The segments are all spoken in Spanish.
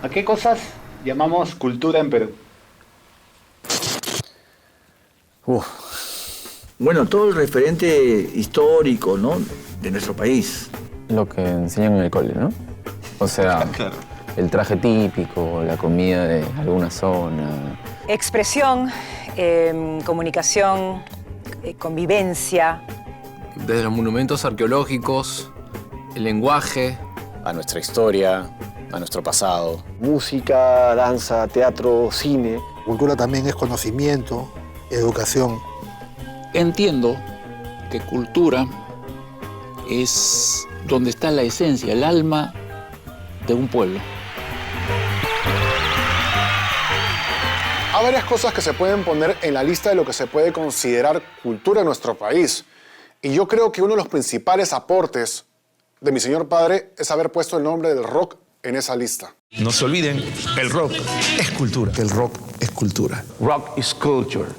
¿A qué cosas llamamos cultura en Perú? Bueno, todo el referente histórico, ¿no?, de nuestro país. Lo que enseñan en el cole, ¿no? O sea, Claro. el traje típico, la comida de alguna zona. Expresión, comunicación, convivencia. Desde los monumentos arqueológicos, el lenguaje, A nuestra historia, a nuestro pasado. Música, danza, teatro, cine. Cultura también es conocimiento, educación. Entiendo que cultura es donde está la esencia, el alma de un pueblo. Hay varias cosas que se pueden poner en la lista de lo que se puede considerar cultura en nuestro país. Y yo creo que uno de los principales aportes de mi señor padre es haber puesto el nombre del rock en esa lista. No se olviden, el rock es cultura. El rock es cultura. Rock is culture.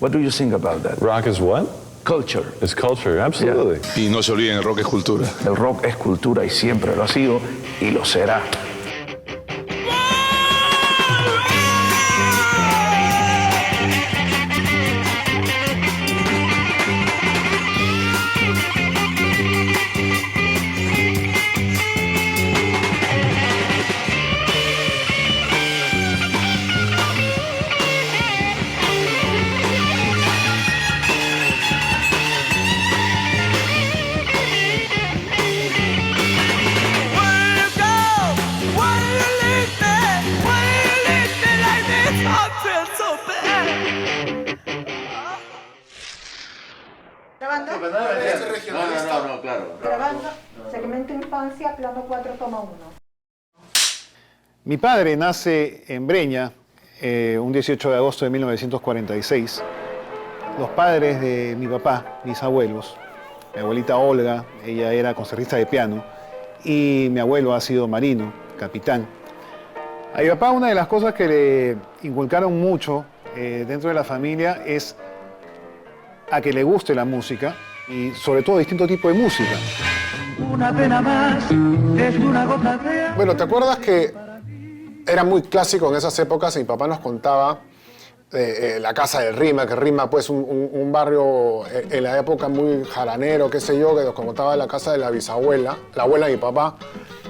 What do you think about that? Rock is what? Culture. It's culture, absolutely. Y no se olviden, el rock es cultura. El rock es cultura y siempre lo ha sido y lo será. ¿Grabando? No, claro. Grabando. Segmento Infancia, plano 4, toma 1. Mi padre nace en Breña un 18 de agosto de 1946. Los padres de mi papá, mis abuelos, mi abuelita Olga, ella era concertista de piano, y mi abuelo ha sido marino, capitán. A mi papá una de las cosas que le inculcaron mucho dentro de la familia es a que le guste la música y sobre todo distinto tipo de música. Una pena más es una gota de... Bueno, ¿te acuerdas que era muy clásico en esas épocas? Mi papá nos contaba la casa de Rima, que Rima pues un barrio en la época muy jaranero, qué sé yo, que nos contaba la casa de la bisabuela, la abuela de mi papá.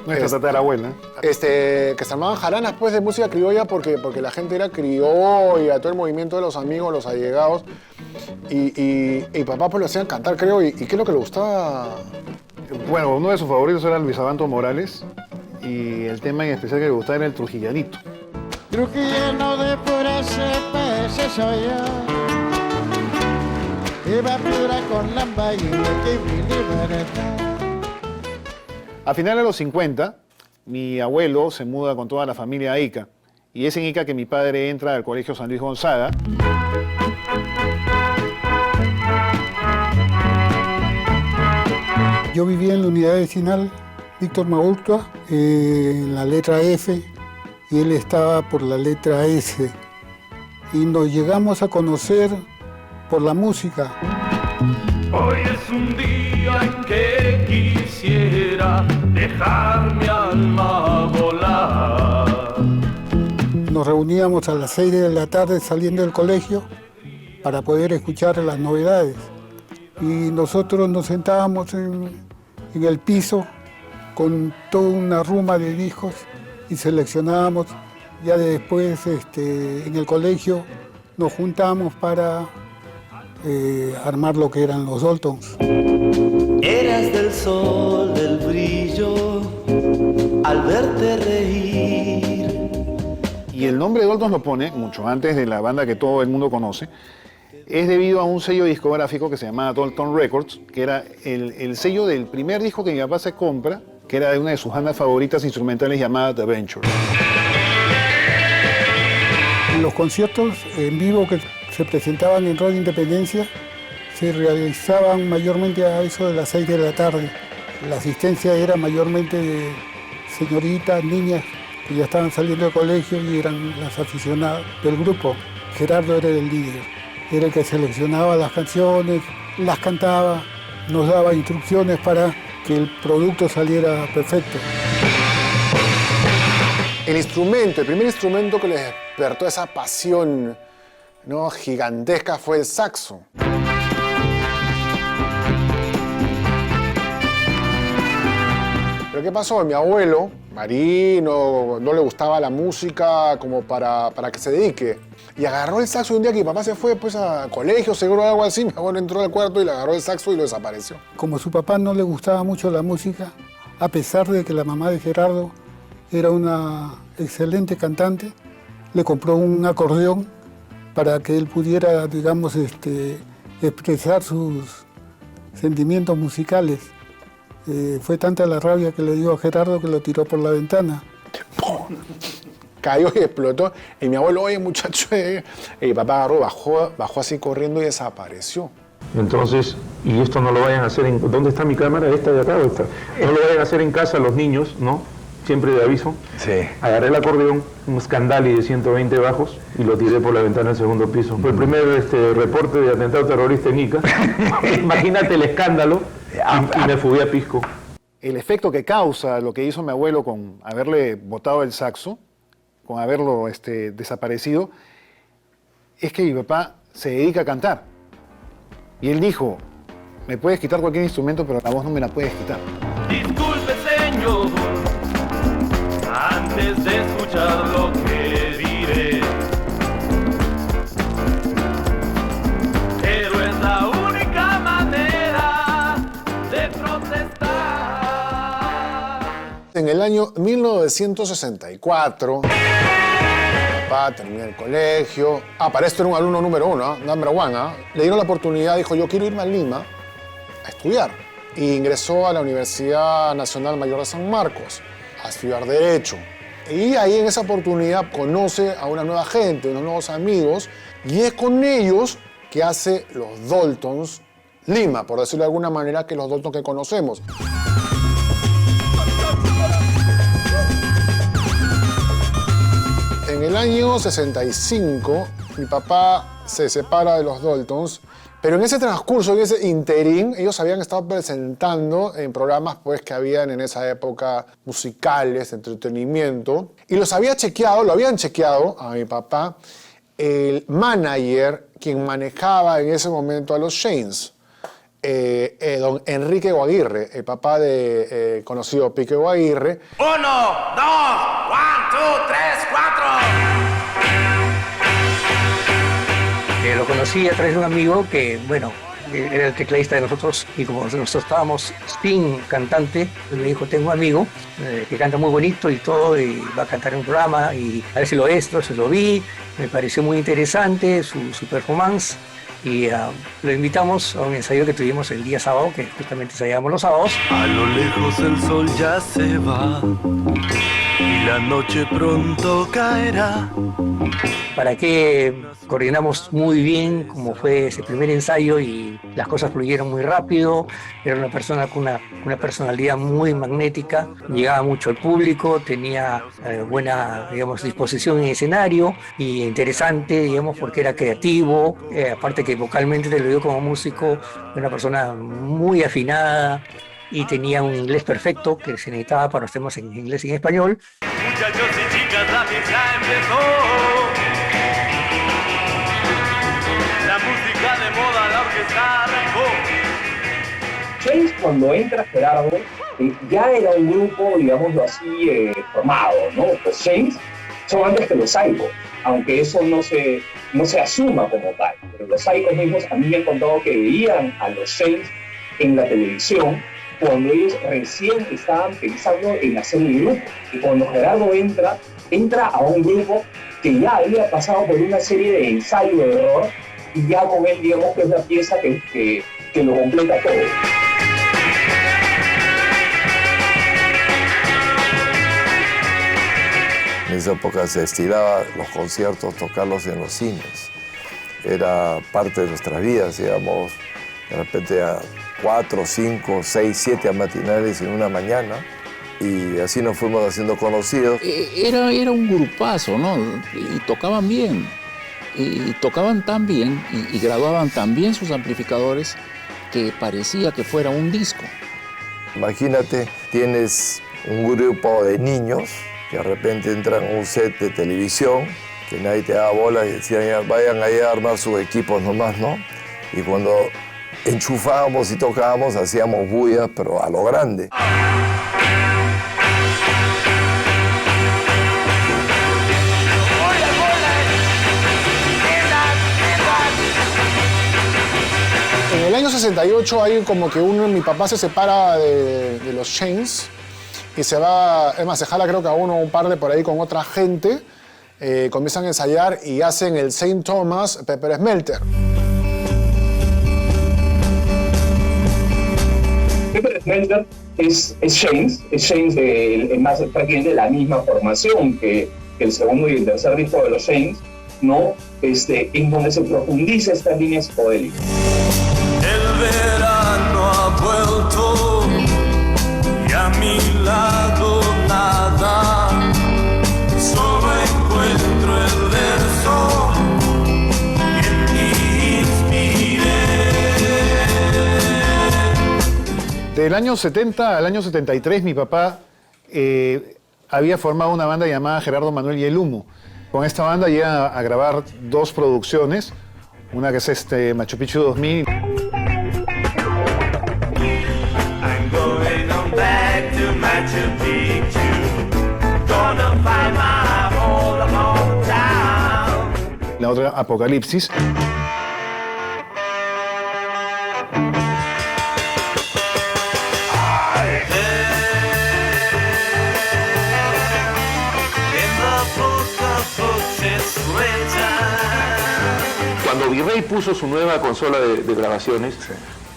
Nuestra tatarabuela. Que se armaban jaranas pues de música criolla porque la gente era criolla, todo el movimiento de los amigos, los allegados. Y papá pues lo hacían cantar, creo. ¿Y qué es lo que le gustaba? Bueno, uno de sus favoritos era Luis Abanto Morales y el tema en especial que le gustaba era el Trujillanito. Trujillano de pura cepa, ese soy yo. Iba piedra con lamba y de que mi libertad. A finales de los 50, mi abuelo se muda con toda la familia a Ica. Y es en Ica que mi padre entra al Colegio San Luis Gonzaga. Yo vivía en la unidad vecinal Víctor Maurtua, en la letra F, y él estaba por la letra S. Y nos llegamos a conocer por la música. Hoy es un día en que quisiera dejar mi alma volar. Nos reuníamos a las 6 de la tarde saliendo del colegio para poder escuchar las novedades. Y nosotros nos sentábamos en el piso con toda una ruma de discos y seleccionábamos. Ya después en el colegio nos juntábamos para armar lo que eran los Daltons. Eras del sol, del brillo, al verte reír. Y el nombre de Daltons lo pone, mucho antes de la banda que todo el mundo conoce, es debido a un sello discográfico que se llamaba Dalton Records, que era el sello del primer disco que mi papá se compra, que era de una de sus bandas favoritas instrumentales llamada The Venture. Los conciertos en vivo que se presentaban en Radio Independencia se realizaban mayormente a eso de las 6 de la tarde. La asistencia era mayormente de señoritas, niñas que ya estaban saliendo del colegio y eran las aficionadas del grupo. Gerardo era el líder, era el que seleccionaba las canciones, las cantaba, nos daba instrucciones para que el producto saliera perfecto. El primer instrumento que les despertó esa pasión, ¿no?, gigantesca fue el saxo. Pero ¿qué pasó? Mi abuelo, marino, no le gustaba la música como para que se dedique. Y agarró el saxo y un día que mi papá se fue pues, a colegio, seguro algo así, mi abuelo entró al cuarto y le agarró el saxo y lo desapareció. Como su papá no le gustaba mucho la música, a pesar de que la mamá de Gerardo era una excelente cantante, le compró un acordeón para que él pudiera, digamos, expresar sus sentimientos musicales. Fue tanta la rabia que le dio a Gerardo que lo tiró por la ventana. Cayó y explotó. Y mi abuelo, oye, muchacho, y mi papá agarró, bajó así corriendo y desapareció. Entonces, y esto no lo vayan a hacer en... ¿Dónde está mi cámara? ¿Esta de acá o esta? No lo vayan a hacer en casa los niños, ¿no? Siempre de aviso. Sí. Agarré el acordeón, un Scandali de 120 bajos, y lo tiré por la ventana del segundo piso. Fue el primer reporte de atentado terrorista en Ica. Imagínate el escándalo, y me fugué a Pisco. El efecto que causa lo que hizo mi abuelo con haberle botado el saxo, con haberlo desaparecido, es que mi papá se dedica a cantar. Y él dijo, me puedes quitar cualquier instrumento, pero la voz no me la puedes quitar. Disculpe, señor, antes de escuchar lo que diré, pero es la única manera de protestar. En el año 1964, papá terminó el colegio. Para esto era un alumno número uno, number one. Le dieron la oportunidad, dijo, yo quiero irme a Lima a estudiar. Y ingresó a la Universidad Nacional Mayor de San Marcos a estudiar Derecho. Y ahí en esa oportunidad conoce a una nueva gente, unos nuevos amigos, y es con ellos que hace los Daltons Lima, por decirlo de alguna manera, que los Daltons que conocemos. En el año 65, mi papá se separa de los Daltons, pero en ese transcurso, en ese interín, ellos habían estado presentando en programas pues, que habían en esa época musicales, de entretenimiento, y lo habían chequeado a mi papá, el manager, quien manejaba en ese momento a los Shanes, don Enrique Guaguirre, el papá de conocido Pique Guaguirre. 1, 2, 1, 2, 3, 4. Lo conocí a través de un amigo que, bueno, era el tecladista de nosotros y como nosotros estábamos sin cantante, me dijo, tengo un amigo que canta muy bonito y todo y va a cantar en un programa y a ver si lo es, entonces lo vi, me pareció muy interesante su performance y lo invitamos a un ensayo que tuvimos el día sábado, que justamente ensayábamos los sábados. A lo lejos el sol ya se va y la noche pronto caerá. Para que coordinamos muy bien como fue ese primer ensayo y las cosas fluyeron muy rápido. Era una persona con una personalidad muy magnética, llegaba mucho al público, tenía buena, digamos, disposición en escenario y interesante, digamos, porque era creativo, aparte que vocalmente, te lo digo como músico, una persona muy afinada y tenía un inglés perfecto que se necesitaba para los temas en inglés y en español. Muchachos y chicas, la fiesta empezó. La música de moda, la orquesta arrancó. Shanes, cuando entra Gerardo, ya era un grupo, digámoslo así, formado, ¿no? Los Shanes son antes que los Psychos, aunque eso no se asuma como tal. Pero los Psychos mismos a mí me han contado que veían a los Shanes en la televisión cuando ellos recién estaban pensando en hacer un grupo. Y cuando Gerardo entra a un grupo que ya había pasado por una serie de ensayo de error y ya con él, digamos, que es la pieza que lo completa todo. En esa época se estilaba los conciertos, tocarlos en los cines. Era parte de nuestras vidas, íbamos de repente a 4, 5, 6, 7 matinales en una mañana y así nos fuimos haciendo conocidos. Era un grupazo, ¿no? Y tocaban bien. Y tocaban tan bien y graduaban tan bien sus amplificadores que parecía que fuera un disco. Imagínate, tienes un grupo de niños que de repente entran a un set de televisión, que nadie te daba bola y decían, ya, vayan ahí a armar sus equipos nomás, ¿no? Y cuando enchufábamos y tocábamos, hacíamos bullas, pero a lo grande. En el año 68 hay como que mi papá se separa de los Chains y se va, es más, se jala creo que a uno o un par de por ahí con otra gente, comienzan a ensayar y hacen el St. Thomas Pepper Smelter. Pepper Smelter es Chains más prácticamente la misma formación que el segundo y el tercer disco de los Chains, ¿no? En donde se profundiza estas líneas psicodélicas. El verano ha vuelto y a mi lado nada, solo encuentro el verso que me inspire. Del año 70 al año 73 mi papá había formado una banda llamada Gerardo Manuel y el Humo. Con esta banda llega a grabar 2 producciones, una que es Machu Picchu 2000. La otra, Apocalipsis. Cuando Virrey puso su nueva consola de grabaciones,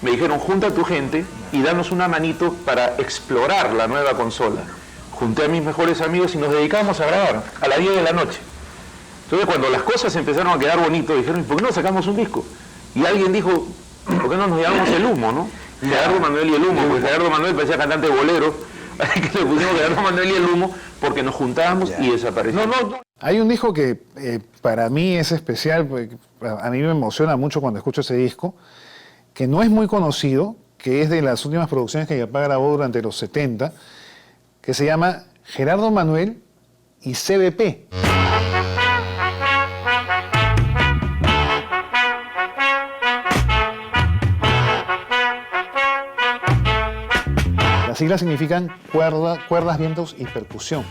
me dijeron, junta a tu gente y danos una manito para explorar la nueva consola. Junté a mis mejores amigos y nos dedicamos a grabar a las 10 de la noche. Entonces, cuando las cosas empezaron a quedar bonitas, dijeron, ¿por qué no sacamos un disco? Y alguien dijo, ¿por qué no nos llamamos El Humo, no? Gerardo Manuel y el Humo, porque Gerardo Manuel parecía cantante de bolero, así que le pusimos Gerardo Manuel y el Humo, porque nos juntábamos y desapareció. Hay un disco que para mí es especial, porque a mí me emociona mucho cuando escucho ese disco, que no es muy conocido, que es de las últimas producciones que mi papá grabó durante los 70, que se llama Gerardo Manuel y CBP. Las siglas significan cuerdas, vientos y percusión.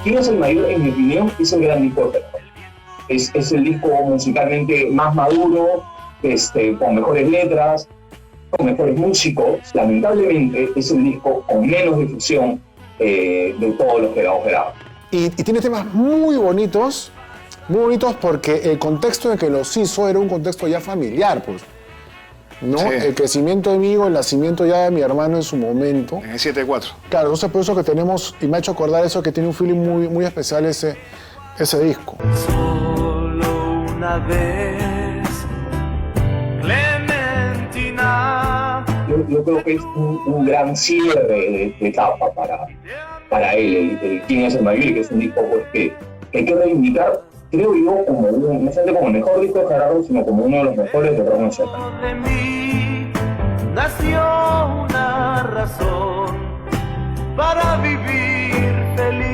¿Quién es el mayor? En mi opinión, es el gran disco de Gerardo. Es el disco musicalmente más maduro, con mejores letras, con mejores músicos. Lamentablemente, es el disco con menos difusión de todos los que grabó Gerardo. Y tiene temas muy bonitos porque el contexto en que los hizo era un contexto ya familiar, pues. ¿No? Sí. El crecimiento de mi hijo, el nacimiento ya de mi hermano en su momento. En el 7-4. Claro, entonces por eso que tenemos, y me ha hecho acordar eso, que tiene un feeling muy, muy especial ese disco. Solo una vez, Clementina. Yo creo que es un gran cierre de etapa para él, el Quién es el mayor, que es un disco pues, que hay que reivindicar, creo yo, como no solamente como el mejor disco de Gerardo, sino como uno de los mejores de rock nacional. De mí nació una razón para vivir feliz.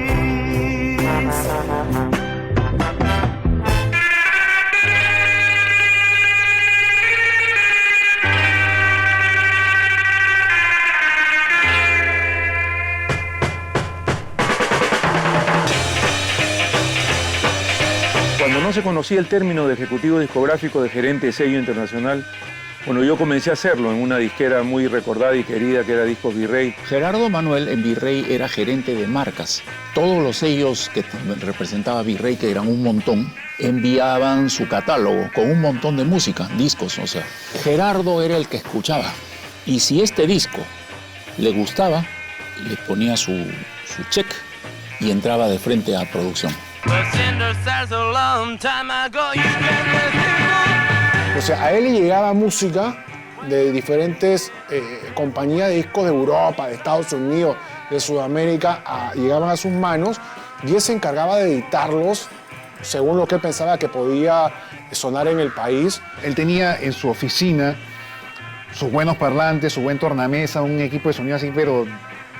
Cuando no se conocía el término de ejecutivo discográfico de gerente de sello internacional, bueno, yo comencé a hacerlo en una disquera muy recordada y querida que era Discos Virrey. Gerardo Manuel en Virrey era gerente de marcas. Todos los sellos que representaba Virrey, que eran un montón, enviaban su catálogo con un montón de música, discos, o sea. Gerardo era el que escuchaba. Y si este disco le gustaba, le ponía su check y entraba de frente a producción. O sea, a él le llegaba música de diferentes compañías de discos de Europa, de Estados Unidos, de Sudamérica llegaban a sus manos y él se encargaba de editarlos según lo que él pensaba que podía sonar en el país. Él tenía en su oficina sus buenos parlantes, su buen tornamesa, un equipo de sonido así, pero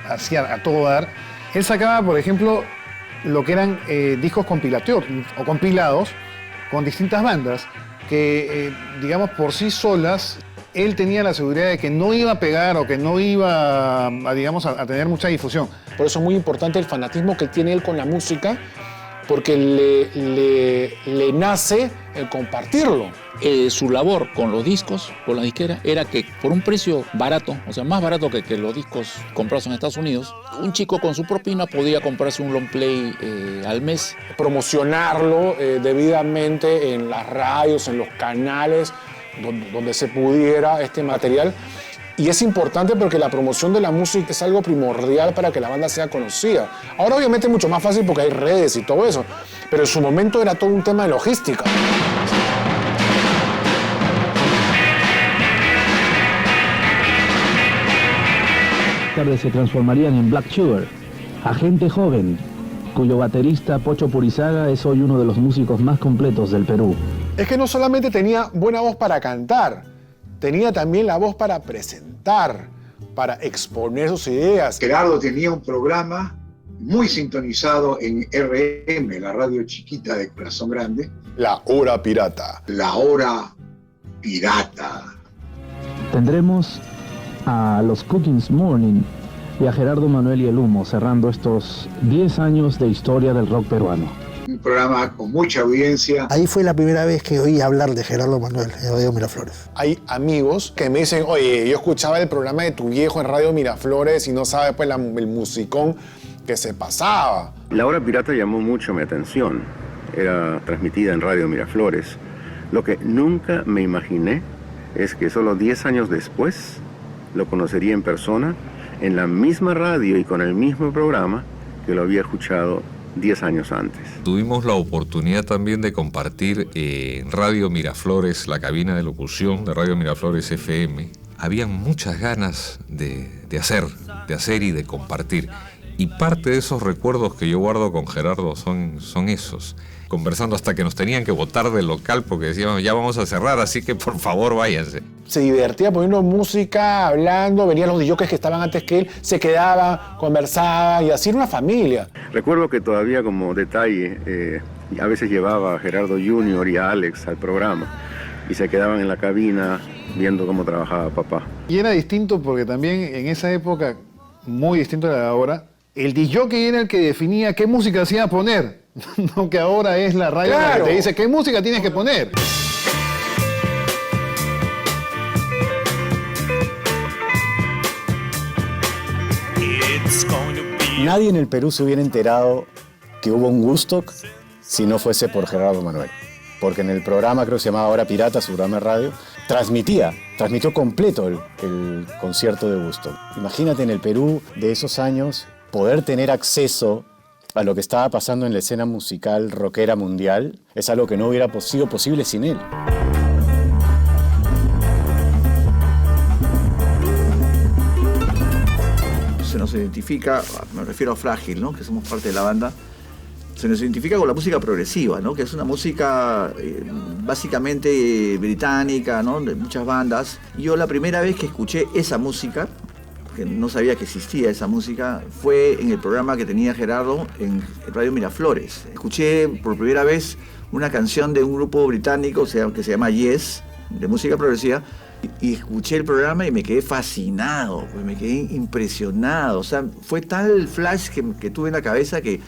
hacía a todo dar. Él sacaba, por ejemplo, lo que eran discos compilatorios o compilados con distintas bandas que, digamos, por sí solas, él tenía la seguridad de que no iba a pegar o que no iba digamos, a tener mucha difusión. Por eso es muy importante el fanatismo que tiene él con la música, porque le nace el compartirlo. Su labor con los discos, con la disquera, era que por un precio barato, o sea, más barato que los discos comprados en Estados Unidos, un chico con su propina podía comprarse un long play al mes. Promocionarlo debidamente en las radios, en los canales, donde se pudiera este material. Y es importante porque la promoción de la música es algo primordial para que la banda sea conocida. Ahora obviamente es mucho más fácil porque hay redes y todo eso, pero en su momento era todo un tema de logística. Tarde se transformarían en Black Sugar, agente joven, cuyo baterista Pocho Purizaga es hoy uno de los músicos más completos del Perú. Es que no solamente tenía buena voz para cantar, tenía también la voz para presentar, para exponer sus ideas. Gerardo tenía un programa muy sintonizado en RM, la radio chiquita de Corazón Grande. La Hora Pirata. La Hora Pirata. Tendremos a los Cookings Morning y a Gerardo Manuel y el Humo cerrando estos 10 años de historia del rock peruano. Un programa con mucha audiencia. Ahí fue la primera vez que oí hablar de Gerardo Manuel en Radio Miraflores. Hay amigos que me dicen, oye, yo escuchaba el programa de tu viejo en Radio Miraflores y no sabes pues el musicón que se pasaba. La Hora Pirata llamó mucho mi atención. Era transmitida en Radio Miraflores. Lo que nunca me imaginé es que solo 10 años después lo conocería en persona, en la misma radio y con el mismo programa que lo había escuchado 10 años antes. Tuvimos la oportunidad también de compartir en Radio Miraflores, la cabina de locución de Radio Miraflores FM. Habían muchas ganas de hacer y de compartir. Y parte de esos recuerdos que yo guardo con Gerardo son esos. Conversando hasta que nos tenían que botar del local porque decíamos, ya vamos a cerrar, así que por favor váyanse. Se divertía poniendo música, hablando, venían los DJs que estaban antes que él, se quedaba, conversaba y así era una familia. Recuerdo que todavía como detalle, a veces llevaba a Gerardo Jr. y a Alex al programa y se quedaban en la cabina viendo cómo trabajaba papá. Y era distinto porque también en esa época, muy distinto a la de ahora, el DJ era el que definía qué música se iba a poner. No que ahora es la radio la que te dice qué música tienes que poner. Nadie en el Perú se hubiera enterado que hubo un Woodstock si no fuese por Gerardo Manuel. Porque en el programa, creo que se llamaba Hora Pirata, su programa de radio, transmitió completo el concierto de Woodstock. Imagínate en el Perú de esos años poder tener acceso a lo que estaba pasando en la escena musical rockera mundial, es algo que no hubiera sido posible sin él. Se nos identifica, me refiero a Frágil, ¿no? Que somos parte de la banda, se nos identifica con la música progresiva, ¿no? Que es una música básicamente británica, ¿no? De muchas bandas. Yo la primera vez que escuché esa música, que no sabía que existía esa música, fue en el programa que tenía Gerardo en Radio Miraflores. Escuché por primera vez una canción de un grupo británico que se llama Yes, de música progresiva, y escuché el programa y me quedé fascinado, pues me quedé impresionado. O sea, fue tal flash que tuve en la cabeza que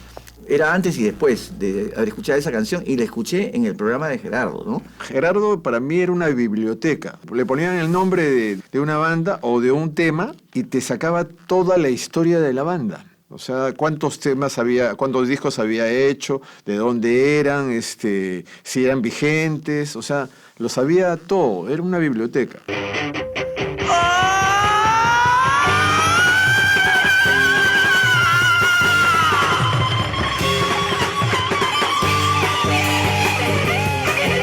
era antes y después de haber escuchado esa canción, y la escuché en el programa de Gerardo, ¿no? Gerardo para mí era una biblioteca. Le ponían el nombre de una banda o de un tema y te sacaba toda la historia de la banda. O sea, cuántos temas había, cuántos discos había hecho, de dónde eran, si eran vigentes, o sea, lo sabía todo, era una biblioteca.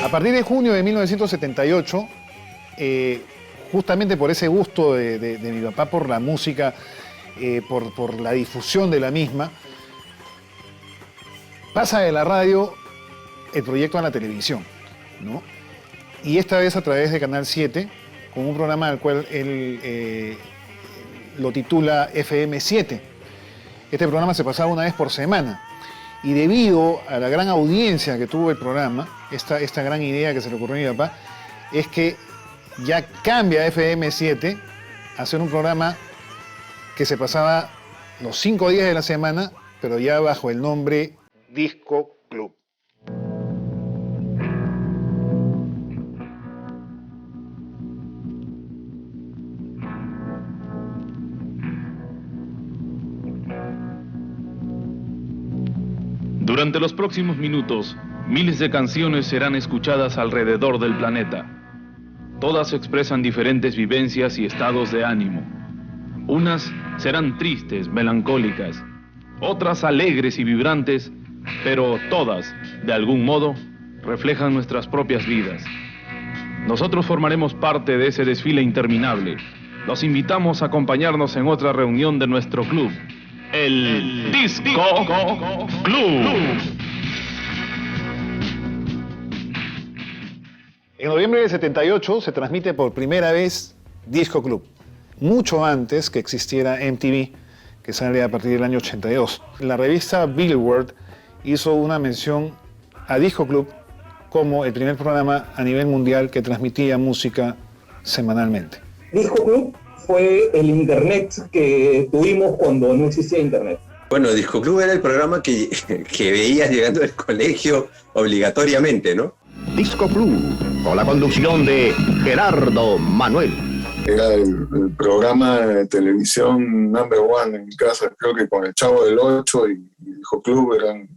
A partir de junio de 1978, justamente por ese gusto de mi papá por la música, por la difusión de la misma, pasa de la radio el proyecto a la televisión, ¿no? Y esta vez a través de Canal 7, con un programa al cual él lo titula FM7. Este programa se pasaba una vez por semana. Y debido a la gran audiencia que tuvo el programa, esta gran idea que se le ocurrió a mi papá, es que ya cambia FM7 a hacer un programa que se pasaba los 5 días de la semana, pero ya bajo el nombre Disco Club. Durante los próximos minutos, miles de canciones serán escuchadas alrededor del planeta. Todas expresan diferentes vivencias y estados de ánimo. Unas serán tristes, melancólicas, otras alegres y vibrantes, pero todas, de algún modo, reflejan nuestras propias vidas. Nosotros formaremos parte de ese desfile interminable. Los invitamos a acompañarnos en otra reunión de nuestro club, el Disco Club. En noviembre del 78 se transmite por primera vez Disco Club, mucho antes que existiera MTV, que sale a partir del año 82. La revista Billboard hizo una mención a Disco Club como el primer programa a nivel mundial que transmitía música semanalmente. Disco Club fue el internet que tuvimos cuando no existía internet. Bueno, Disco Club era el programa que veías llegando del colegio obligatoriamente, ¿no? Disco Club, con la conducción de Gerardo Manuel. Era el programa de televisión number one en mi casa, creo que con el Chavo del 8 y Disco Club eran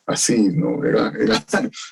así, ¿no? Era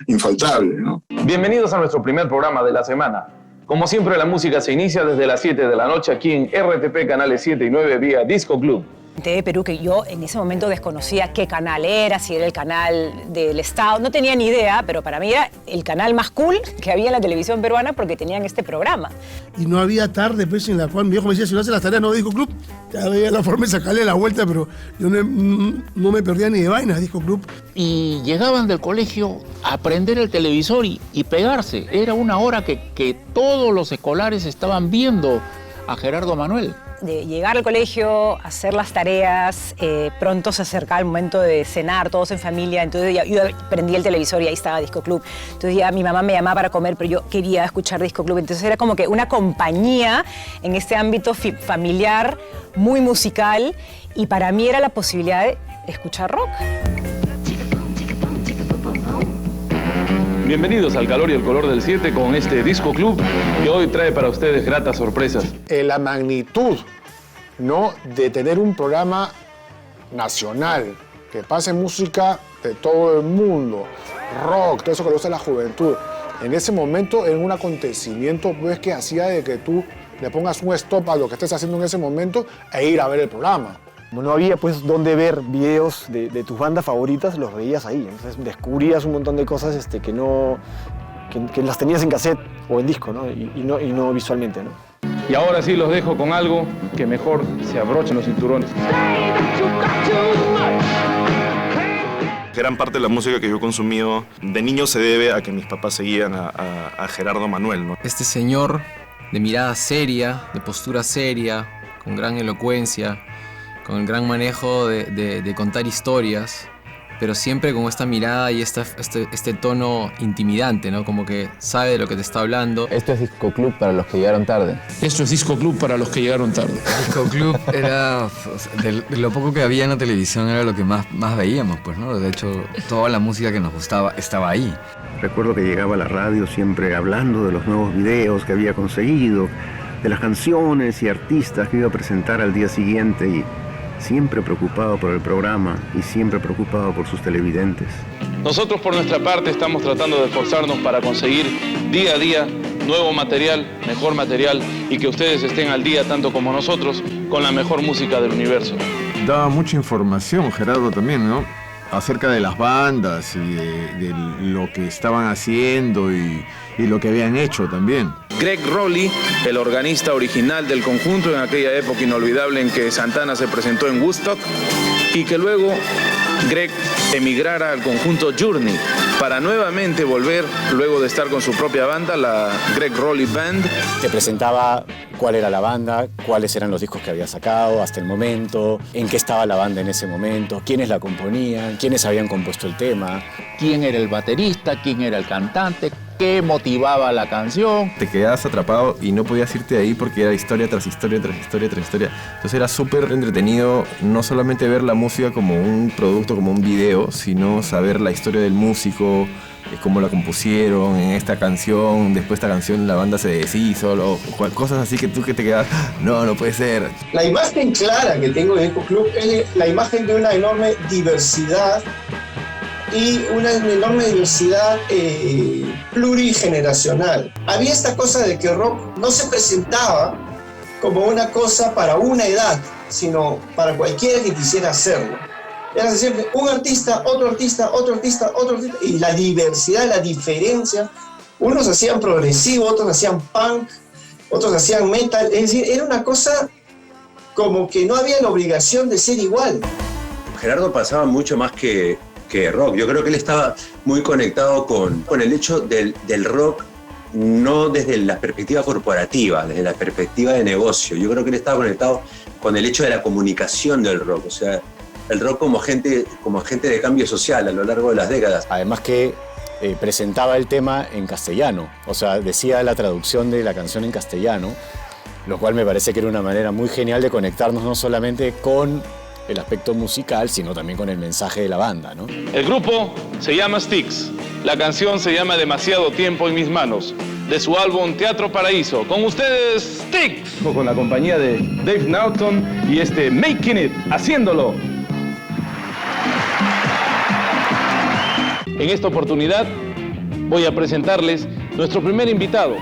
infaltable, ¿no? Bienvenidos a nuestro primer programa de la semana. Como siempre, la música se inicia desde las 7 de la noche aquí en RTP Canales 7 y 9 vía Disco Club. TV Perú, que yo en ese momento desconocía qué canal era, si era el canal del Estado, no tenía ni idea, pero para mí era el canal más cool que había en la televisión peruana porque tenían este programa. Y no había tarde pues, en la cual mi viejo me decía, si no haces las tareas no Disco Club, ya veía la forma de sacarle la vuelta, pero yo no me perdía ni de vainas Disco Club. Y llegaban del colegio a prender el televisor y pegarse. Era una hora que todos los escolares estaban viendo a Gerardo Manuel. De llegar al colegio, hacer las tareas, pronto se acercaba el momento de cenar, todos en familia, entonces yo prendí el televisor y ahí estaba Disco Club. Entonces ya mi mamá me llamaba para comer, pero yo quería escuchar Disco Club, entonces era como que una compañía en este ámbito familiar, muy musical, y para mí era la posibilidad de escuchar rock. Bienvenidos al calor y el color del 7 con este Disco Club que hoy trae para ustedes gratas sorpresas. La magnitud, ¿no?, de tener un programa nacional que pase música de todo el mundo, rock, todo eso que le gusta a la juventud. En ese momento era un acontecimiento pues, que hacía de que tú le pongas un stop a lo que estés haciendo en ese momento e ir a ver el programa. Como no había pues dónde ver videos de tus bandas favoritas, los veías ahí. Entonces descubrías un montón de cosas que las tenías en cassette o en disco, ¿no? Y no visualmente, ¿no? Y ahora sí los dejo con algo que mejor se abrochen los cinturones. Gran parte de la música que yo he consumido de niño se debe a que mis papás seguían a Gerardo Manuel, ¿no? Este señor de mirada seria, de postura seria, con gran elocuencia, con el gran manejo de contar historias, pero siempre con esta mirada y este tono intimidante, ¿no? Como que sabe de lo que te está hablando. Esto es Disco Club para los que llegaron tarde. Esto es Disco Club para los que llegaron tarde. Disco Club era, de lo poco que había en la televisión, era lo que más veíamos, pues, ¿no? De hecho, toda la música que nos gustaba estaba ahí. Recuerdo que llegaba a la radio siempre hablando de los nuevos videos que había conseguido, de las canciones y artistas que iba a presentar al día siguiente y siempre preocupado por el programa y siempre preocupado por sus televidentes. Nosotros por nuestra parte estamos tratando de esforzarnos para conseguir día a día nuevo material, mejor material y que ustedes estén al día tanto como nosotros con la mejor música del universo. Daba mucha información, Gerardo, también, ¿no? Acerca de las bandas y de lo que estaban haciendo y lo que habían hecho también. Greg Rowley, el organista original del conjunto en aquella época inolvidable en que Santana se presentó en Woodstock, y que luego Greg emigrara al conjunto Journey para nuevamente volver, luego de estar con su propia banda, la Greg Rowley Band. Te presentaba cuál era la banda, cuáles eran los discos que había sacado hasta el momento, en qué estaba la banda en ese momento, quiénes la componían, quiénes habían compuesto el tema. Quién era el baterista, quién era el cantante, qué motivaba la canción. Te quedabas atrapado y no podías irte de ahí porque era historia tras historia, tras historia, tras historia. Entonces era súper entretenido no solamente ver la música como un producto, como un video, sino saber la historia del músico, cómo la compusieron en esta canción, después esta canción la banda se deshizo, cosas así que tú que te quedas, no puede ser. La imagen clara que tengo de Disco Club es la imagen de una enorme diversidad y una enorme diversidad plurigeneracional. Había esta cosa de que el rock no se presentaba como una cosa para una edad, sino para cualquiera que quisiera hacerlo. Era siempre un artista, otro artista, otro artista, otro artista, y la diversidad, la diferencia. Unos hacían progresivo, otros hacían punk, otros hacían metal. Es decir, era una cosa como que no había la obligación de ser igual. Gerardo pasaba mucho más que rock. Yo creo que él estaba muy conectado con el hecho del rock, no desde la perspectiva corporativa, desde la perspectiva de negocio. Yo creo que él estaba conectado con el hecho de la comunicación del rock, o sea, el rock como agente de cambio social a lo largo de las décadas. Además que presentaba el tema en castellano, o sea, decía la traducción de la canción en castellano, lo cual me parece que era una manera muy genial de conectarnos no solamente con el aspecto musical, sino también con el mensaje de la banda, ¿no? El grupo se llama Styx. La canción se llama Demasiado tiempo en mis manos, de su álbum Teatro Paraíso. Con ustedes, Styx. Con la compañía de Dave Naughton y Making It, haciéndolo. En esta oportunidad voy a presentarles nuestro primer invitado.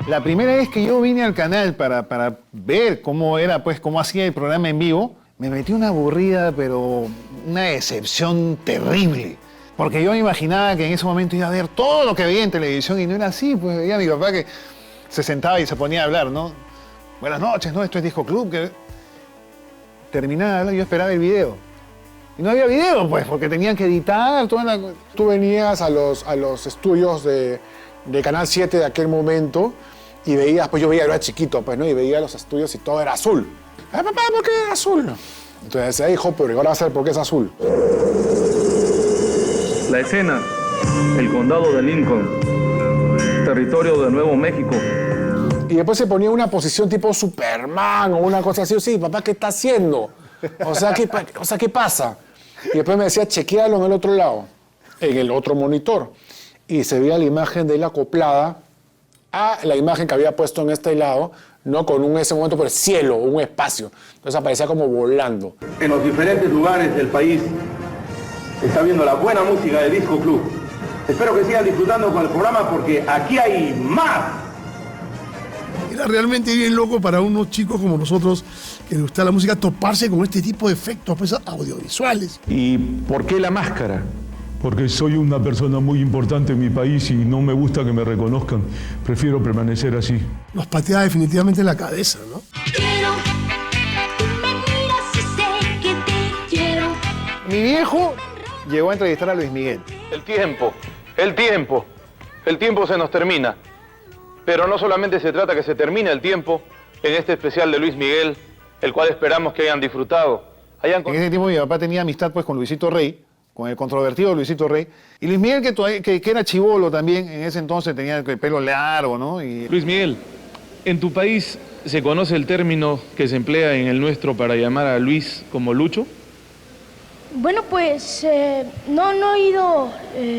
La primera vez que yo vine al canal para ver cómo era, pues, cómo hacía el programa en vivo, me metí una aburrida, pero una decepción terrible. Porque yo me imaginaba que en ese momento iba a ver todo lo que veía en televisión y no era así. Pues veía a mi papá que se sentaba y se ponía a hablar, ¿no? Buenas noches, ¿no? Esto es Disco Club. Que... Terminaba de hablar y yo esperaba el video. Y no había video, pues, porque tenían que editar toda la... Tú venías a los estudios de Canal 7 de aquel momento y veías, pues yo era chiquito, pues, ¿no? Y veía los estudios y todo era azul. Ay, papá, ¿por qué es azul? Entonces decía, hijo, pero ahora va a ser porque es azul. La escena, el condado de Lincoln, territorio de Nuevo México. Y después se ponía una posición tipo Superman o una cosa así. Sí, papá, ¿qué está haciendo? O sea, ¿qué pasa? Y después me decía, chequéalo en el otro lado, en el otro monitor. Y se veía la imagen de él acoplada a la imagen que había puesto en este lado, ¿no? Con en ese momento por el cielo, un espacio. Entonces aparecía como volando. En los diferentes lugares del país está viendo la buena música de Disco Club. Espero que sigan disfrutando con el programa porque aquí hay más. Era realmente bien loco para unos chicos como nosotros que nos gusta la música toparse con este tipo de efectos, pues, audiovisuales. ¿Y por qué la máscara? Porque soy una persona muy importante en mi país y no me gusta que me reconozcan. Prefiero permanecer así. Nos patea definitivamente la cabeza, ¿no? Mi viejo llegó a entrevistar a Luis Miguel. El tiempo se nos termina. Pero no solamente se trata que se termine el tiempo en este especial de Luis Miguel, el cual esperamos que hayan disfrutado. En ese tiempo mi papá tenía amistad, pues, con Luisito Rey, con el controvertido Luisito Rey. Y Luis Miguel, que era chibolo también, en ese entonces tenía el pelo largo, ¿no? Y... Luis Miguel, ¿en tu país se conoce el término que se emplea en el nuestro para llamar a Luis como Lucho? Bueno, pues no he oído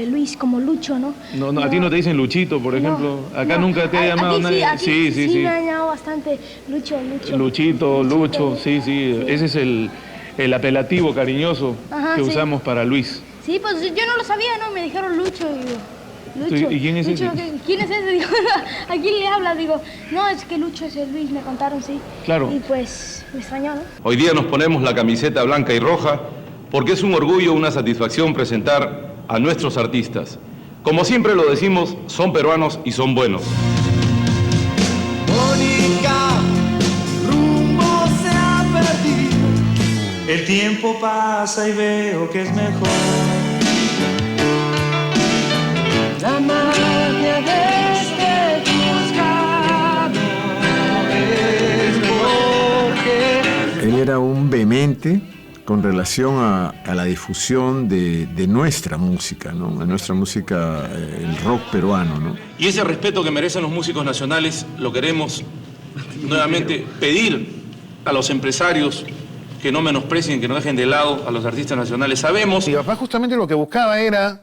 Luis como Lucho, ¿no? No, a ti no te dicen Luchito, por ejemplo. Acá nunca te ha llamado nadie. Sí, me ha llamado bastante Lucho. Luchito, Lucho, sí. Ese es el apelativo cariñoso que usamos para Luis. Sí, pues yo no lo sabía, ¿no? Me dijeron Lucho y digo, Lucho. ¿Y quién es ese? ¿Quién es ese? Digo, ¿a quién le hablas? Digo, no, es que Lucho es el Luis, me contaron, sí. Claro. Y pues me extrañó, ¿no? Hoy día nos ponemos la camiseta blanca y roja porque es un orgullo, una satisfacción presentar a nuestros artistas. Como siempre lo decimos, son peruanos y son buenos. Mónica, rumbo se ha perdido. El tiempo pasa y veo que es mejor. La magia de este buscado es mejor que... Él era un vehemente con relación a la difusión de nuestra música, ¿no? A nuestra música, el rock peruano, ¿no? Y ese respeto que merecen los músicos nacionales lo queremos nuevamente pedir a los empresarios que no menosprecien, que no dejen de lado a los artistas nacionales. Sabemos... Mi papá justamente lo que buscaba era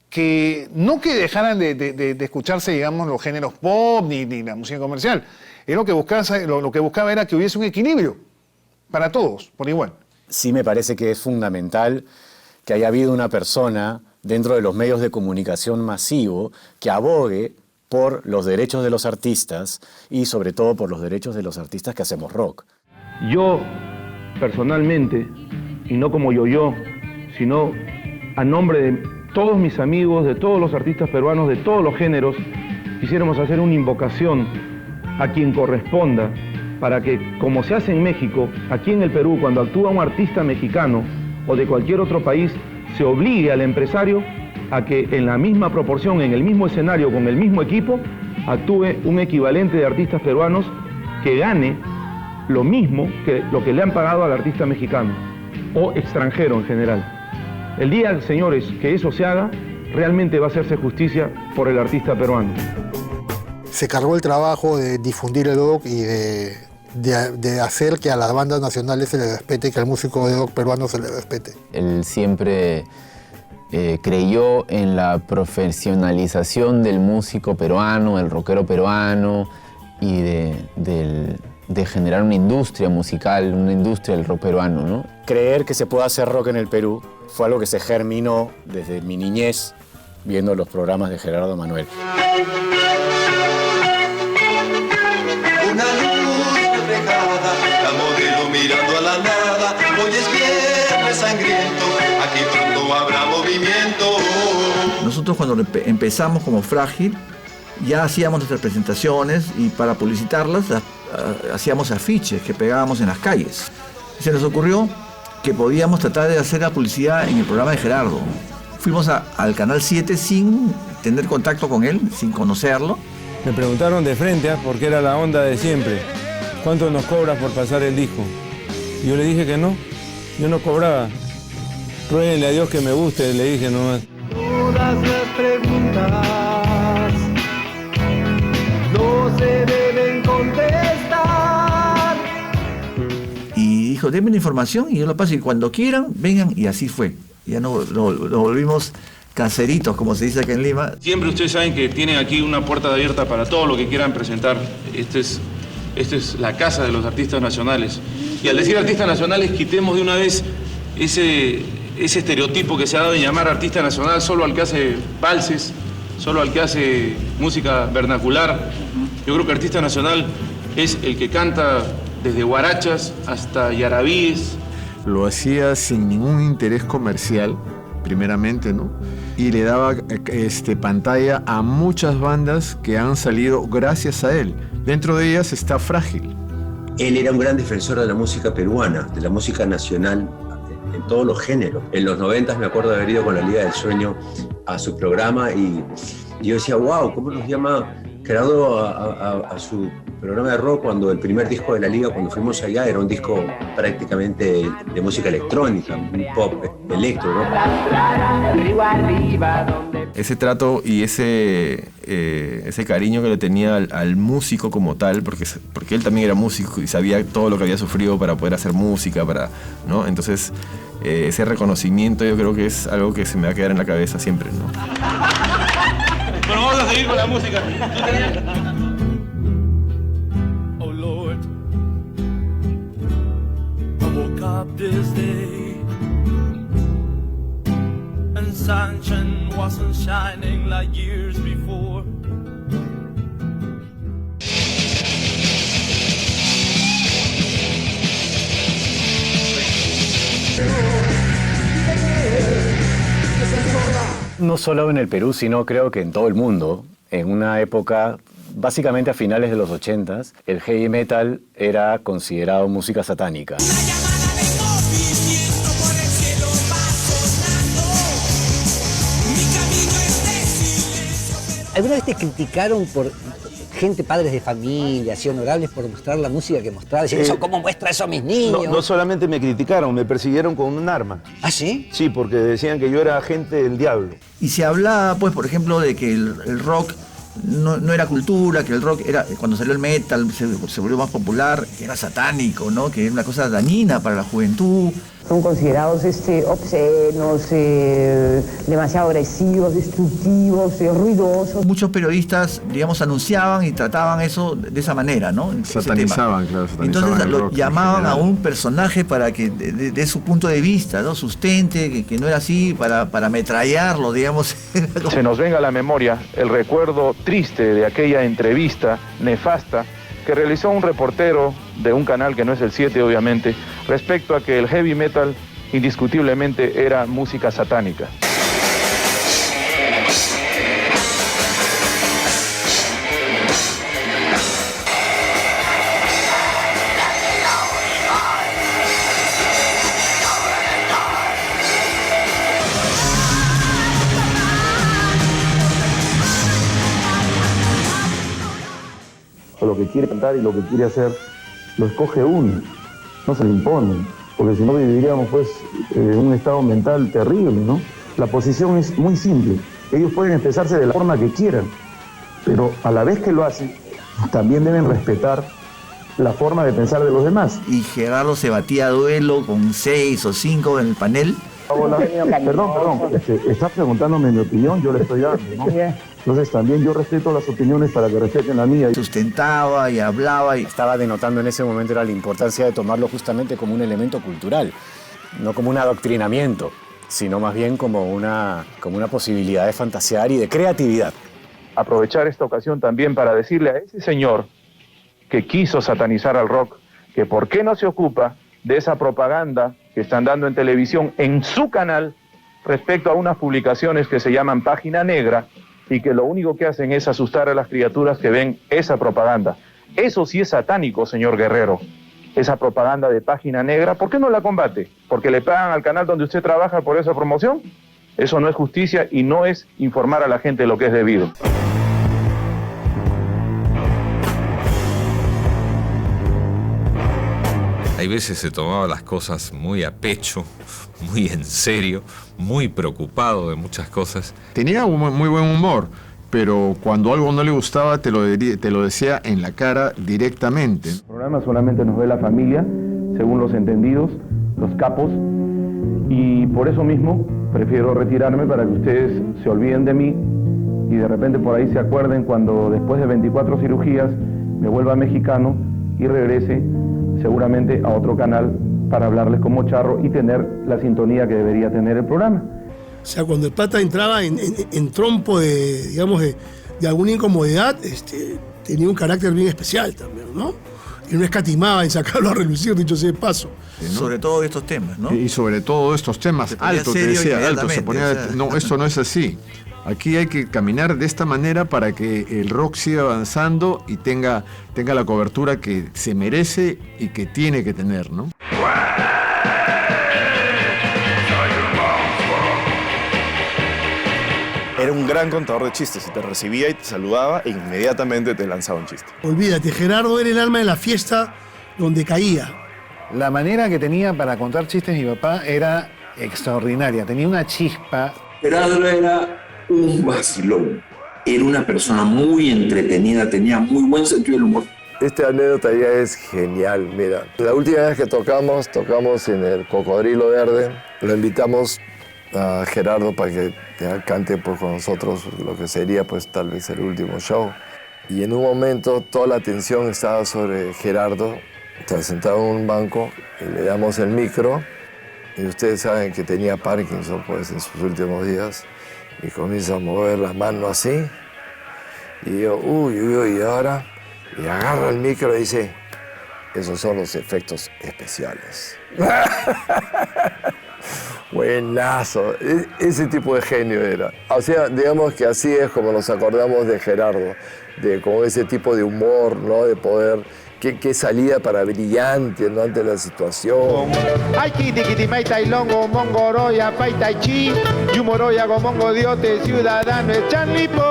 que no que dejaran de escucharse, digamos, los géneros pop ni la música comercial. Él lo que buscaba era que hubiese un equilibrio para todos, por igual. Sí me parece que es fundamental que haya habido una persona dentro de los medios de comunicación masivo que abogue por los derechos de los artistas y sobre todo por los derechos de los artistas que hacemos rock. Yo, personalmente, y no como yo, sino a nombre de todos mis amigos, de todos los artistas peruanos, de todos los géneros, quisiéramos hacer una invocación a quien corresponda para que, como se hace en México, aquí en el Perú, cuando actúa un artista mexicano o de cualquier otro país, se obligue al empresario a que en la misma proporción, en el mismo escenario, con el mismo equipo, actúe un equivalente de artistas peruanos que gane lo mismo que lo que le han pagado al artista mexicano o extranjero en general. El día, señores, que eso se haga, realmente va a hacerse justicia por el artista peruano. Se cargó el trabajo de difundir el rock y de hacer que a las bandas nacionales se les respete, que al músico de rock peruano se le respete. Él siempre creyó en la profesionalización del músico peruano, del rockero peruano y de generar una industria musical, una industria del rock peruano, ¿no? Creer que se puede hacer rock en el Perú fue algo que se germinó desde mi niñez viendo los programas de Gerardo Manuel. Una luz reflejada, la modelo mirando a la nada. Hoy es viernes sangriento, aquí pronto habrá movimiento. Nosotros cuando empezamos como Frágil, ya hacíamos nuestras presentaciones y para publicitarlas hacíamos afiches que pegábamos en las calles. Se nos ocurrió que podíamos tratar de hacer la publicidad en el programa de Gerardo. Fuimos al Canal 7 sin tener contacto con él, sin conocerlo. Me preguntaron de frente, porque era la onda de siempre, ¿cuánto nos cobras por pasar el disco? Y yo le dije que no, yo no cobraba. Ruéguenle a Dios que me guste, le dije nomás. Todas las preguntas no se deben contestar. Y dijo, denme la información y yo lo paso y cuando quieran, vengan, y así fue. Ya nos volvimos caseritos, como se dice aquí en Lima. Siempre ustedes saben que tienen aquí una puerta abierta para todo lo que quieran presentar. Esta es la casa de los artistas nacionales. Y al decir artistas nacionales, quitemos de una vez ese estereotipo que se ha dado de llamar artista nacional solo al que hace valses, solo al que hace música vernacular. Yo creo que artista nacional es el que canta desde guarachas hasta yarabíes. Lo hacía sin ningún interés comercial, primeramente, ¿no? Y le daba pantalla a muchas bandas que han salido gracias a él. Dentro de ellas está Frágil. Él era un gran defensor de la música peruana, de la música nacional, en todos los géneros. En los 90 me acuerdo de haber ido con la Liga del Sueño a su programa y yo decía, wow, ¿cómo nos llama Gerardo a su programa de rock cuando el primer disco de la Liga, cuando fuimos allá, era un disco prácticamente de música electrónica, un pop electro, ¿no? Ese trato y ese cariño que le tenía al músico como tal, porque él también era músico y sabía todo lo que había sufrido para poder hacer música, ¿no? Entonces, ese reconocimiento yo creo que es algo que se me va a quedar en la cabeza siempre, ¿no? Bueno, vamos a seguir con la música. Oh Lord, I woke up this day and sunshine wasn't shining like years before. No solo en el Perú, sino creo que en todo el mundo, en una época, básicamente a finales de los 80s, el heavy metal era considerado música satánica. ¿Alguna vez te criticaron por gente, padres de familia, así honorables, por mostrar la música que mostraba? Decían, ¿cómo muestra eso a mis niños? No solamente me criticaron, me persiguieron con un arma. ¿Ah, sí? Sí, porque decían que yo era agente del diablo. Y se hablaba, pues, por ejemplo, de que el rock no era cultura, que el rock era, cuando salió el metal, se volvió más popular, que era satánico, ¿no? Que era una cosa dañina para la juventud. Son considerados obscenos, demasiado agresivos, destructivos, ruidosos. Muchos periodistas, digamos, anunciaban y trataban eso de esa manera, ¿no? Satanizaban, claro, satanizaban. Entonces lo rock llamaban a un personaje para que, de su punto de vista, ¿no? Sustente, que no era así, para ametrallarlo, digamos. Se nos venga a la memoria el recuerdo triste de aquella entrevista nefasta que realizó un reportero de un canal que no es el 7, obviamente, respecto a que el heavy metal indiscutiblemente era música satánica. Lo que quiere cantar y lo que quiere hacer, lo escoge uno, no se le impone, porque si no viviríamos pues en un estado mental terrible, ¿no? La posición es muy simple, ellos pueden expresarse de la forma que quieran, pero a la vez que lo hacen, también deben respetar la forma de pensar de los demás. Y Gerardo se batía a duelo con 6 o 5 en el panel. Hola. Perdón, estás preguntándome mi opinión, yo le estoy dando, ¿no? Entonces también yo respeto las opiniones para que respeten la mía. Sustentaba y hablaba. Estaba denotando en ese momento era la importancia de tomarlo justamente como un elemento cultural, no como un adoctrinamiento, sino más bien como una posibilidad de fantasear y de creatividad. Aprovechar esta ocasión también para decirle a ese señor que quiso satanizar al rock, que por qué no se ocupa de esa propaganda que están dando en televisión en su canal respecto a unas publicaciones que se llaman Página Negra y que lo único que hacen es asustar a las criaturas que ven esa propaganda. Eso sí es satánico, señor Guerrero. Esa propaganda de Página Negra, ¿por qué no la combate? ¿Porque le pagan al canal donde usted trabaja por esa promoción? Eso no es justicia y no es informar a la gente lo que es debido. Hay veces se tomaba las cosas muy a pecho, muy en serio, muy preocupado de muchas cosas. Tenía un muy buen humor, pero cuando algo no le gustaba te lo decía en la cara directamente. El programa solamente nos ve la familia, según los entendidos, los capos, y por eso mismo prefiero retirarme para que ustedes se olviden de mí y de repente por ahí se acuerden cuando después de 24 cirugías me vuelva mexicano y regrese seguramente a otro canal para hablarles como charro y tener la sintonía que debería tener el programa. O sea, cuando el pata entraba en trompo de, digamos, de alguna incomodidad, tenía un carácter bien especial también, ¿no? Y no escatimaba en sacarlo a relucir, dicho sea de paso. ¿No? Sobre todo estos temas, ¿no? Y sobre todo estos temas, alto, te decía, alto, se ponía, o sea... no, esto no es así. Aquí hay que caminar de esta manera para que el rock siga avanzando y tenga la cobertura que se merece y que tiene que tener, ¿no? Era un gran contador de chistes, te recibía y te saludaba e inmediatamente te lanzaba un chiste. Olvídate, Gerardo era el alma de la fiesta donde caía. La manera que tenía para contar chistes mi papá era extraordinaria, tenía una chispa. Gerardo era un vacilón, era una persona muy entretenida, tenía muy buen sentido del humor. Esta anécdota ya es genial, mira. La última vez que tocamos en el Cocodrilo Verde, lo invitamos a Gerardo para que cante pues, con nosotros lo que sería pues tal vez el último show. Y en un momento toda la atención estaba sobre Gerardo, estaba sentado en un banco y le damos el micro y ustedes saben que tenía Parkinson pues en sus últimos días y comienza a mover la mano así y yo, uy, y ahora, y agarra el micro y dice, esos son los efectos especiales. Buenazo. Ese tipo de genio era. O sea, digamos que así es como nos acordamos de Gerardo, de como ese tipo de humor, ¿no? De poder, qué salida para brillante, ¿no? Ante la situación. Ay, kiti, kiti, mai, tai, longo, mongo, roya, pai, tai, chi, yumoroya, gomongo, diote, ciudadano, es chanlipo.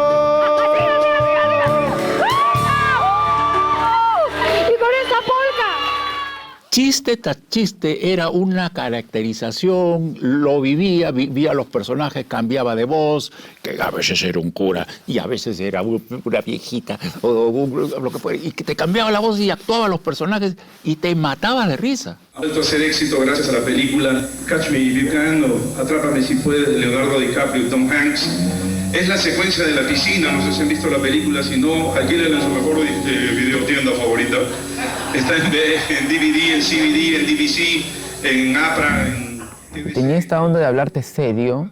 Y con esa polca. Chiste tras chiste era una caracterización, lo vivía los personajes, cambiaba de voz, que a veces era un cura y a veces era una viejita o lo que fuera, y que te cambiaba la voz y actuaba los personajes y te mataba de risa. Vuelto a ser éxito gracias a la película Catch Me If You Can o Atrápame Si Puedes de Leonardo DiCaprio y Tom Hanks. Es la secuencia de la piscina, no sé si han visto la película, si no, alquílenla en su mejor videotienda favorita. Está en DVD, en CBD, en DVC, en APRA, en... Tenía esta onda de hablarte serio,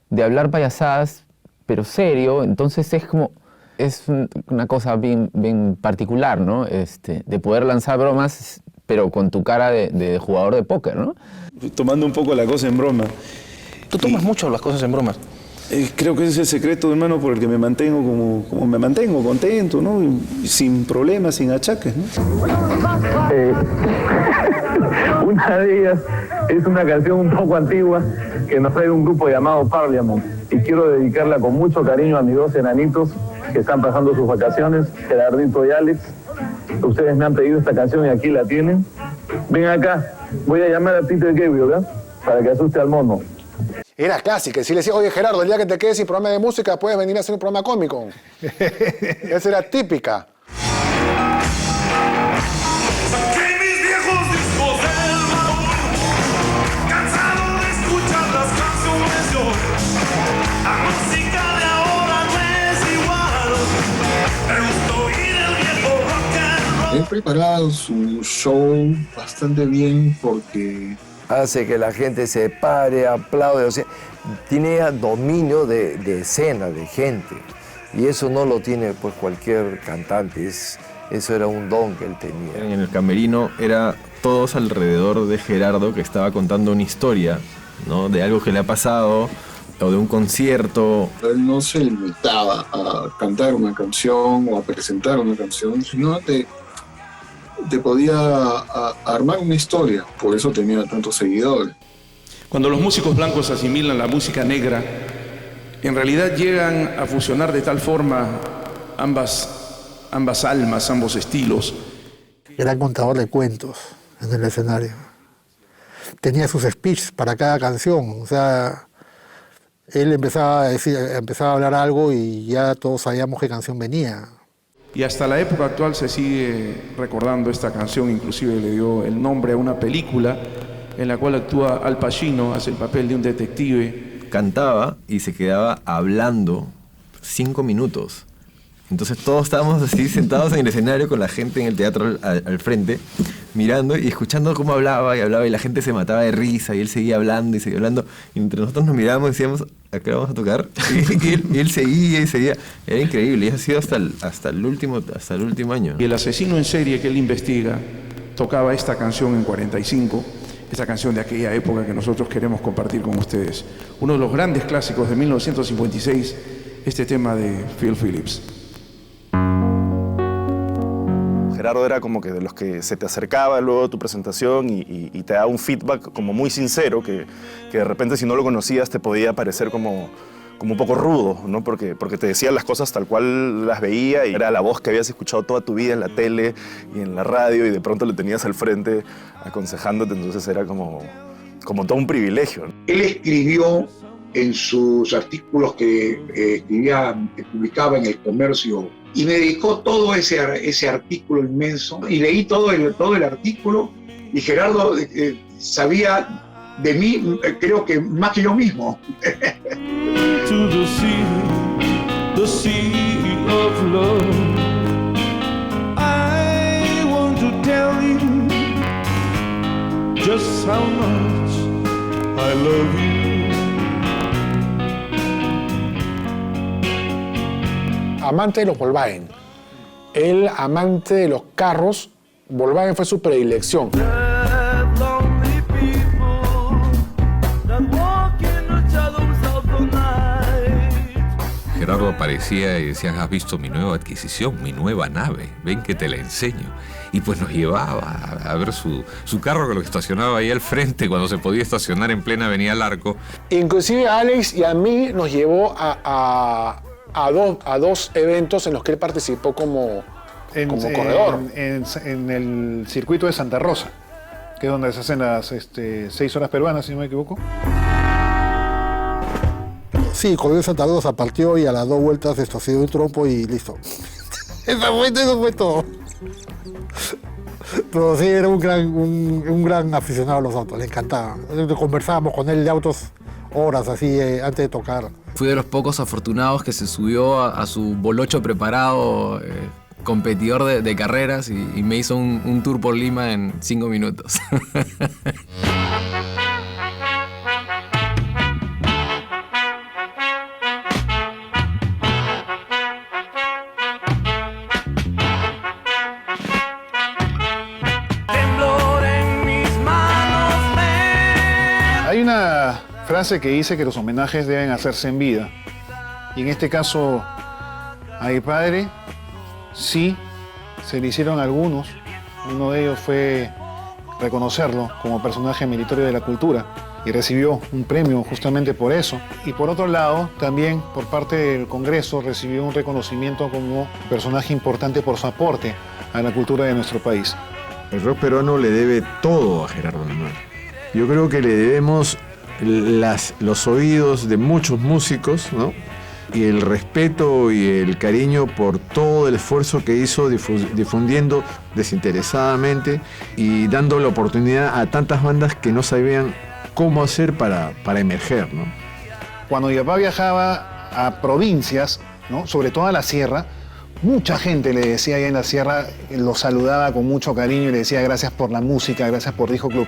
de hablar payasadas, pero serio, entonces es como... Es una cosa bien particular, ¿no? De poder lanzar bromas, pero con tu cara de jugador de póker, ¿no? Tomando un poco la cosa en broma. ¿Tú tomas mucho las cosas en bromas? Creo que ese es el secreto, hermano, por el que me mantengo como me mantengo, contento, ¿no? Y sin problemas, sin achaques, ¿no? Una de ellas es una canción un poco antigua que nos trae un grupo llamado Parliament. Y quiero dedicarla con mucho cariño a mis dos enanitos que están pasando sus vacaciones, Gerardito y Alex. Ustedes me han pedido esta canción y aquí la tienen. Ven acá, voy a llamar a Peter Gabriel, ¿eh? Para que asuste al mono. Era clásica. Si le decía, oye Gerardo, el día que te quedes sin programa de música, puedes venir a hacer un programa cómico. Esa era típica. Él preparaba su show bastante bien porque hace que la gente se pare, aplaude, o sea, tiene dominio de escena, de gente, y eso no lo tiene pues cualquier cantante, eso era un don que él tenía. En el camerino era todos alrededor de Gerardo que estaba contando una historia, ¿no? De algo que le ha pasado o de un concierto. Él no se limitaba a cantar una canción o a presentar una canción, sino te podía armar una historia, por eso tenía tantos seguidores. Cuando los músicos blancos asimilan la música negra, en realidad llegan a fusionar de tal forma ambas almas, ambos estilos. Era contador de cuentos en el escenario. Tenía sus speeches para cada canción, o sea, él empezaba a hablar algo y ya todos sabíamos qué canción venía. Y hasta la época actual se sigue recordando esta canción, inclusive le dio el nombre a una película en la cual actúa Al Pacino, hace el papel de un detective. Cantaba y se quedaba hablando 5 minutos. Entonces todos estábamos así sentados en el escenario con la gente en el teatro al frente, mirando y escuchando cómo hablaba y la gente se mataba de risa y él seguía hablando y seguía hablando. Y entre nosotros nos mirábamos y decíamos, ¿acá vamos a tocar? Y él seguía y seguía. Era increíble y ha sido hasta el último año. Y el asesino en serie que él investiga tocaba esta canción en 45, esta canción de aquella época que nosotros queremos compartir con ustedes. Uno de los grandes clásicos de 1956, este tema de Phil Phillips. Gerardo era como que de los que se te acercaba luego de tu presentación y te daba un feedback como muy sincero, que de repente si no lo conocías te podía parecer como un poco rudo, ¿no? Porque te decía las cosas tal cual las veía y era la voz que habías escuchado toda tu vida en la tele y en la radio y de pronto le tenías al frente aconsejándote, entonces era como todo un privilegio, ¿no? Él escribió en sus artículos que publicaba en El Comercio y me dedicó todo ese artículo inmenso y leí todo el artículo y Gerardo sabía de mí, creo que más que yo mismo. To the sea of love. I want to tell you just how much I love you. Amante de los Volkswagen. Él, amante de los carros, Volkswagen fue su predilección. Gerardo aparecía y decían, ¿has visto mi nueva adquisición, mi nueva nave? Ven que te la enseño. Y pues nos llevaba a ver su carro, que lo estacionaba ahí al frente cuando se podía estacionar en plena Avenida Larco. Inclusive a Alex y a mí nos llevó a dos eventos en los que él participó como corredor. En el circuito de Santa Rosa, que es donde se hacen las 6 horas peruanas, si no me equivoco. Sí, corrió en Santa Rosa, partió y a las 2 vueltas estacionó un trompo y listo. Eso fue todo. Pero sí, era un gran aficionado a los autos, le encantaba. Conversábamos con él de autos horas así antes de tocar. Fui de los pocos afortunados que se subió a su bolocho preparado, competidor de carreras, y me hizo un tour por Lima en 5 minutos. Hay una frase que dice que los homenajes deben hacerse en vida. Y en este caso, a mi padre, sí, se le hicieron algunos. Uno de ellos fue reconocerlo como personaje meritorio de la cultura y recibió un premio justamente por eso. Y por otro lado, también por parte del Congreso recibió un reconocimiento como personaje importante por su aporte a la cultura de nuestro país. El rock peruano le debe todo a Gerardo Manuel. Yo creo que le debemos los oídos de muchos músicos, ¿no? Y el respeto y el cariño por todo el esfuerzo que hizo difundiendo desinteresadamente y dando la oportunidad a tantas bandas que no sabían cómo hacer para emerger, ¿no? Cuando mi papá viajaba a provincias, ¿no? Sobre todo a la sierra, mucha gente le decía allá en la sierra, lo saludaba con mucho cariño y le decía gracias por la música, gracias por Disco Club.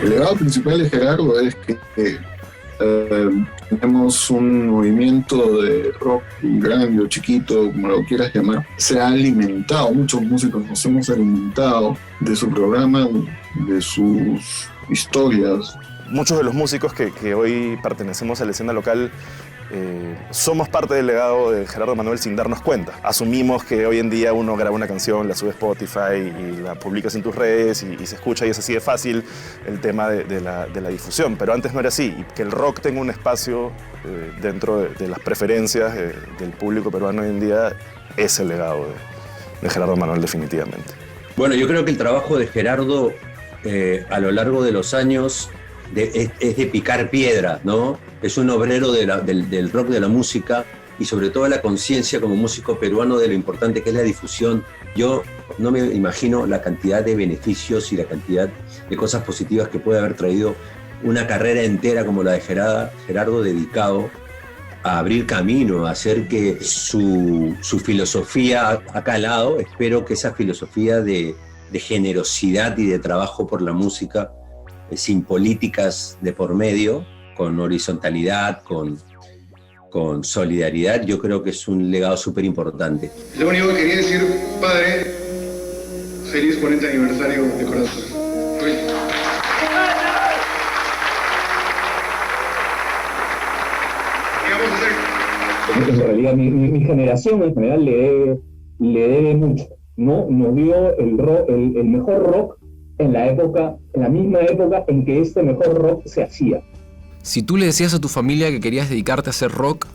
El legado principal de Gerardo es que tenemos un movimiento de rock grande o chiquito, como lo quieras llamar. Se ha alimentado, muchos músicos nos hemos alimentado de su programa, de sus historias. Muchos de los músicos que hoy pertenecemos a la escena local somos parte del legado de Gerardo Manuel sin darnos cuenta. Asumimos que hoy en día uno graba una canción, la sube a Spotify y la publicas en tus redes y se escucha y es así de fácil el tema de la difusión. Pero antes no era así. Y que el rock tenga un espacio dentro de las preferencias del público peruano hoy en día es el legado de Gerardo Manuel definitivamente. Bueno, yo creo que el trabajo de Gerardo a lo largo de los años es de picar piedra, ¿no? Es un obrero del rock, de la música y sobre todo la conciencia como músico peruano de lo importante que es la difusión. Yo no me imagino la cantidad de beneficios y la cantidad de cosas positivas que puede haber traído una carrera entera como la de Gerardo dedicado a abrir camino, a hacer que su filosofía ha calado. Espero que esa filosofía de generosidad y de trabajo por la música, sin políticas de por medio, con horizontalidad, con solidaridad, yo creo que es un legado súper importante. Lo único que quería decir, padre, feliz 40 aniversario de corazón. En realidad, mi generación en general le debe mucho, ¿no? Nos dio el mejor rock en la misma época en que este mejor rock se hacía. Si tú le decías a tu familia que querías dedicarte a hacer rock,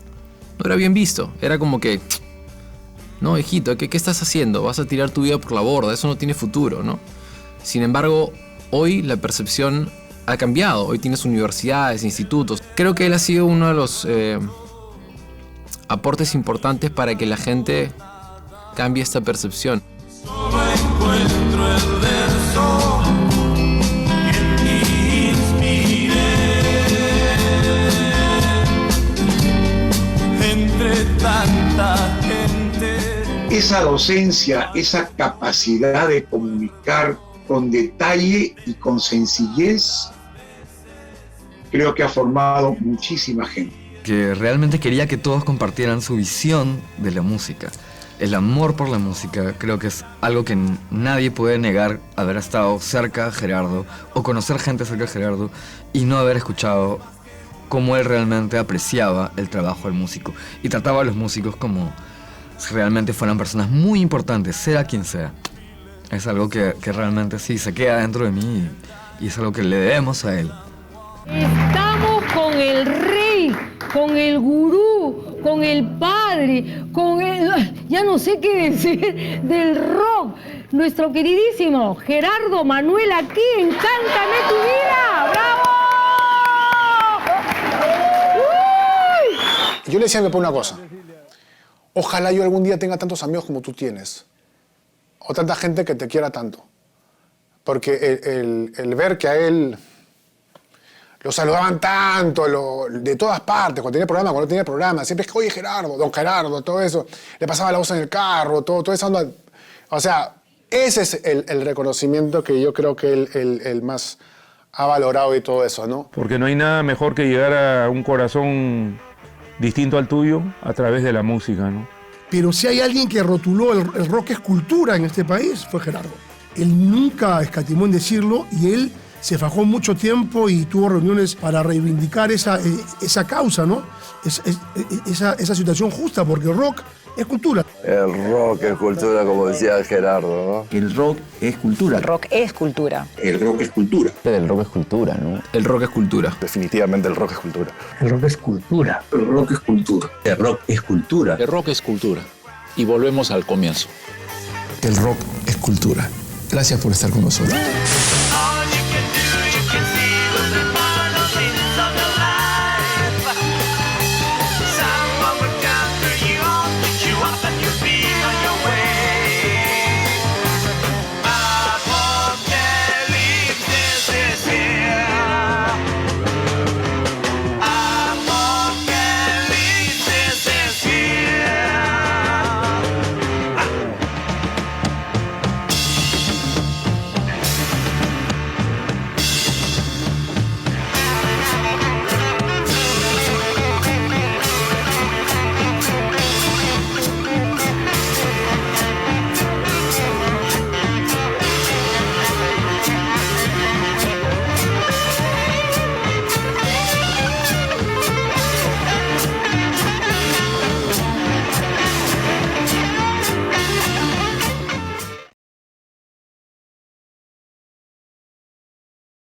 no era bien visto. Era como que, no, hijito, ¿qué estás haciendo? Vas a tirar tu vida por la borda, eso no tiene futuro, ¿no? Sin embargo, hoy la percepción ha cambiado. Hoy tienes universidades, institutos. Creo que él ha sido uno de los aportes importantes para que la gente cambie esta percepción. Esa docencia, esa capacidad de comunicar con detalle y con sencillez, creo que ha formado muchísima gente. Que realmente quería que todos compartieran su visión de la música. el amor por la música. Creo que es algo que nadie puede negar, haber estado cerca de Gerardo o conocer gente cerca de Gerardo y no haber escuchado cómo él realmente apreciaba el trabajo del músico y trataba a los músicos como si realmente fueran personas muy importantes, sea quien sea. Es algo que realmente sí se queda dentro de mí y es algo que le debemos a él. Estamos con el rey, con el gurú, con el padre, con el... ya no sé qué decir, del rock. Nuestro queridísimo Gerardo Manuel aquí en Cántame tu vida. ¡Bravo! ¡Uy! Yo le decía a mi papá una cosa. Ojalá yo algún día tenga tantos amigos como tú tienes. O tanta gente que te quiera tanto. Porque el ver que a él lo saludaban tanto, de todas partes, cuando tenía programa, cuando no tenía programa, siempre es que, oye, Gerardo, don Gerardo, todo eso, le pasaba la voz en el carro, todo eso. O sea, ese es el reconocimiento que yo creo que él más ha valorado y todo eso, ¿no? Porque no hay nada mejor que llegar a un corazón distinto al tuyo a través de la música, ¿no? Pero si hay alguien que rotuló el rock es cultura en este país, fue Gerardo. Él nunca escatimó en decirlo y él se fajó mucho tiempo y tuvo reuniones para reivindicar esa causa, ¿no? Esa situación justa, porque el rock es cultura. El rock es cultura, como decía Gerardo, ¿no? El rock es cultura. El rock es cultura. El rock es cultura. El rock es cultura, ¿no? El rock es cultura. Definitivamente el rock es cultura. El rock es cultura. El rock es cultura. El rock es cultura. El rock es cultura. Y volvemos al comienzo. El rock es cultura. Gracias por estar con nosotros.